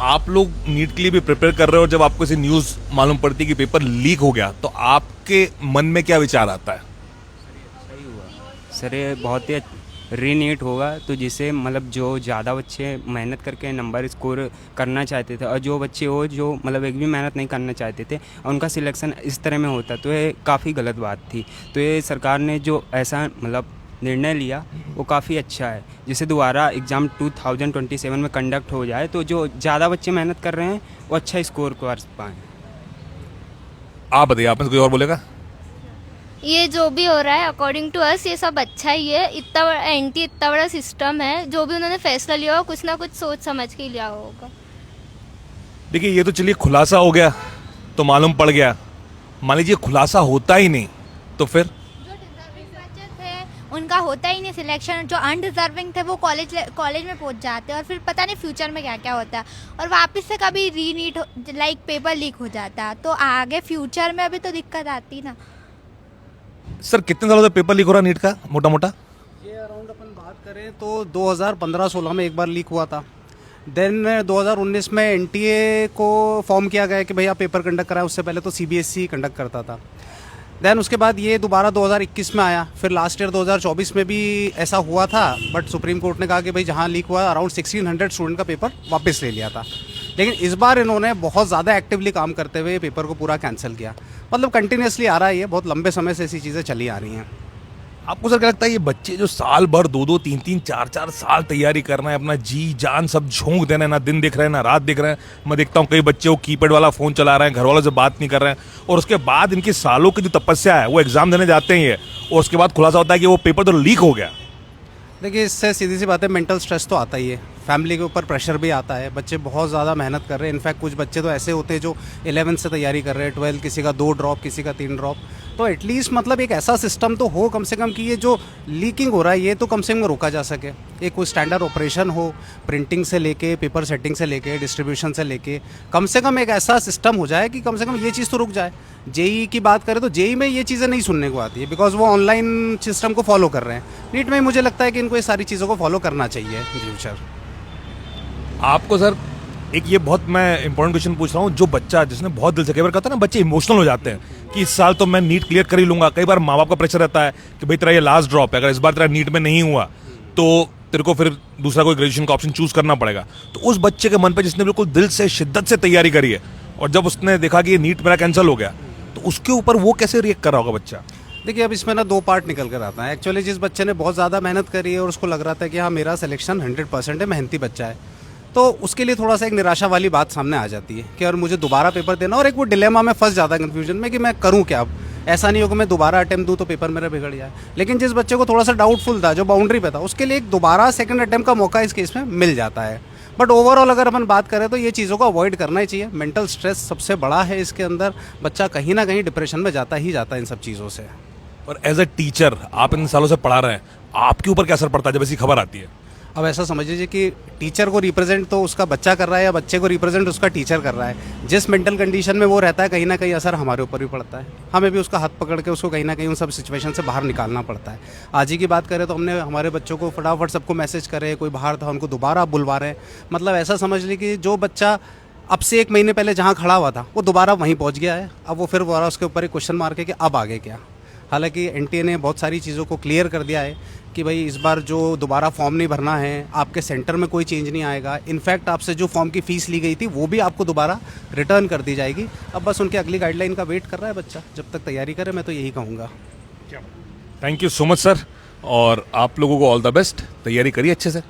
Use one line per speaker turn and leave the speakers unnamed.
आप लोग नीट के लिए भी प्रिपेयर कर रहे हो, जब आपको ऐसी न्यूज़ मालूम पड़ती है कि पेपर लीक हो गया, तो आपके मन में क्या विचार आता है?
सही हुआ सर, ये बहुत ही रीनीट होगा तो जिससे मतलब जो ज़्यादा बच्चे मेहनत करके नंबर स्कोर करना चाहते थे और जो बच्चे हो जो मतलब एक भी मेहनत नहीं करना चाहते थे और उनका सिलेक्शन इस तरह में होता, तो ये काफ़ी गलत बात थी। तो ये सरकार ने जो ऐसा मतलब निर्णय लिया वो काफ़ी अच्छा है, जिससे दोबारा एग्ज़ाम 2027 में कंडक्ट हो जाए तो जो ज़्यादा बच्चे मेहनत कर रहे हैं वो अच्छा स्कोर कर पाएँ।
आप बताइए, आप में से कोई और बोलेगा?
ये जो भी हो रहा है अकॉर्डिंग टू अस ये सब अच्छा ही है। इतना बड़ा एंटी इतना बड़ा सिस्टम है, जो भी उन्होंने फैसला लिया हो कुछ ना कुछ सोच समझ के ही लिया होगा।
देखिए, ये तो चलिए खुलासा हो गया तो मालूम पड़ गया। मान लीजिए खुलासा होता ही नहीं तो फिर?
जो डिजर्विंग बच्चे थे उनका होता ही नहीं सिलेक्शन, जो अनडिजर्विंग थे वो कॉलेज में पहुंच जाते हैं और फिर पता नहीं फ्यूचर में क्या क्या होता है और वापस से कभी रीनीट लाइक पेपर लीक हो जाता है, तो आगे फ्यूचर में अभी तो दिक्कत आती ना।
सर, कितने सालों से पेपर लीक हो रहा है नीट का मोटा मोटा?
ये अराउंड अपन बात करें तो 2015-16 में एक बार लीक हुआ था। देन 2019 में एनटीए को फॉर्म किया गया कि भैया पेपर कंडक्ट कराए, उससे पहले तो सीबीएसई कंडक्ट करता था। देन उसके बाद ये दोबारा 2021 में आया, फिर लास्ट ईयर 2024 में भी ऐसा हुआ था, बट सुप्रीम कोर्ट ने कहा कि भाई जहाँ लीक हुआ अराउंड 1600 स्टूडेंट का पेपर वापस ले लिया था। लेकिन इस बार इन्होंने बहुत ज़्यादा एक्टिवली काम करते हुए पेपर को पूरा कैंसिल किया। मतलब कंटिन्यूसली आ रहा है, ये बहुत लंबे समय से ऐसी चीज़ें चली आ रही हैं।
आपको सर क्या लगता है, ये बच्चे जो साल भर 2-2, 3-3, 4-4 साल तैयारी कर रहे हैं, अपना जी जान सब झोंक दे रहे हैं, ना दिन दिख रहे हैं ना रात दिख रहे हैं। मैं देखता हूँ कई बच्चे वो कीपैड वाला फ़ोन चला रहे हैं, घर वालों से बात नहीं कर रहे हैं, और उसके बाद इनकी सालों की जो तपस्या है वो एग्जाम देने जाते हैं ये, और उसके बाद खुलासा होता है कि वो पेपर तो लीक हो गया।
देखिए, इससे सीधी सी बात है, मेंटल स्ट्रेस तो आता ही है, फैमिली के ऊपर प्रेशर भी आता है। बच्चे बहुत ज़्यादा मेहनत कर रहे हैं। इनफैक्ट कुछ बच्चे तो ऐसे होते हैं जो 11th से तैयारी कर रहे हैं, 12 किसी का 2 ड्रॉप किसी का 3 ड्रॉप। तो एटलीस्ट मतलब एक ऐसा सिस्टम तो हो कम से कम कि ये जो लीकिंग हो रहा है ये तो कम से कम रोका जा सके। एक कोई स्टैंडर्ड ऑपरेशन हो, प्रिंटिंग से लेके पेपर सेटिंग से लेके डिस्ट्रीब्यूशन से लेके, कम से कम एक ऐसा सिस्टम हो जाए कि कम से कम ये चीज़ तो रुक जाए। जेई की बात करें तो जेई में ये चीज़ें नहीं सुनने को आती है, बिकॉज वो ऑनलाइन सिस्टम को फॉलो कर रहे हैं। नीट में मुझे लगता है कि इनको ये सारी चीज़ों को फॉलो करना चाहिए इन फ्यूचर।
आपको सर एक ये बहुत मैं इंपॉर्टेंट क्वेश्चन पूछ रहा हूँ, जो बच्चा जिसने बहुत दिल से, कई बार कहता है ना बच्चे इमोशनल हो जाते हैं कि इस साल तो मैं नीट क्लियर कर ही लूंगा। कई बार माँ बाप का प्रेशर रहता है कि भाई तेरा ये लास्ट ड्रॉप है, अगर इस बार तेरा नीट में नहीं हुआ तो तेरे को फिर दूसरा कोई ग्रेजुएशन का ऑप्शन चूज करना पड़ेगा। तो उस बच्चे के मन पे जिसने बिल्कुल दिल से शिद्दत से तैयारी करी है और जब उसने देखा कि ये नीट मेरा कैंसिल हो गया, तो उसके ऊपर वो कैसे रिएक्ट कर रहा होगा बच्चा?
देखिए, अब इसमें ना 2 पार्ट निकल कर आता है। एक्चुअली जिस बच्चे ने बहुत ज़्यादा मेहनत करी है और उसको लग रहा था कि हाँ मेरा सिलेक्शन 100% है, मेहनती बच्चा है, तो उसके लिए थोड़ा सा एक निराशा वाली बात सामने आ जाती है कि और मुझे दोबारा पेपर देना, और एक वो डिलेमा में फंस जाता है, कन्फ्यूजन में कि मैं करूँ क्या। अब ऐसा नहीं हो कि मैं दोबारा अटेम्प्ट दूँ तो पेपर मेरा बिगड़ जाए। लेकिन जिस बच्चे को थोड़ा सा डाउटफुल था, जो बाउंड्री पे था, उसके लिए एक दोबारा सेकंड अटेम्प्ट का मौका इस केस में मिल जाता है। बट ओवरऑल अगर अपन बात करें तो ये चीज़ों को अवॉइड करना ही चाहिए। मेंटल स्ट्रेस सबसे बड़ा है इसके अंदर, बच्चा कहीं ना कहीं डिप्रेशन में जाता ही जाता है इन सब चीज़ों से।
और एज अ टीचर आप इन सालों से पढ़ा रहे हैं, आपके ऊपर क्या असर पड़ता है जब ऐसी खबर आती है?
अब ऐसा समझ लीजिए कि टीचर को रिप्रेजेंट तो उसका बच्चा कर रहा है या बच्चे को रिप्रेजेंट उसका टीचर कर रहा है। जिस मेंटल कंडीशन में वो रहता है, कहीं ना कहीं असर हमारे ऊपर भी पड़ता है। हमें भी उसका हाथ पकड़ के उसको कहीं ना कहीं उन सब सिचुएशन से बाहर निकालना पड़ता है। आज ही की बात करें तो हमने हमारे बच्चों को फटाफट सबको मैसेज करे, कोई बाहर था उनको दोबारा बुलवा रहे हैं। मतलब ऐसा समझ ली कि जो बच्चा अब से 1 महीने पहले जहाँ खड़ा हुआ था वो दोबारा वहीं पहुँच गया है। अब वो फिर दोबारा उसके ऊपर एक क्वेश्चन मार्क है कि अब आगे क्या। हालांकि एनटीए ने बहुत सारी चीज़ों को क्लियर कर दिया है कि भाई इस बार जो दोबारा फॉर्म नहीं भरना है, आपके सेंटर में कोई चेंज नहीं आएगा। इनफैक्ट आपसे जो फॉर्म की फ़ीस ली गई थी वो भी आपको दोबारा रिटर्न कर दी जाएगी। अब बस उनकी अगली गाइडलाइन का वेट कर रहा है बच्चा, जब तक तैयारी करे। मैं तो यही कहूँगा।
Thank you so much sir, और आप लोगों को ऑल द बेस्ट। तैयारी करिए अच्छे से।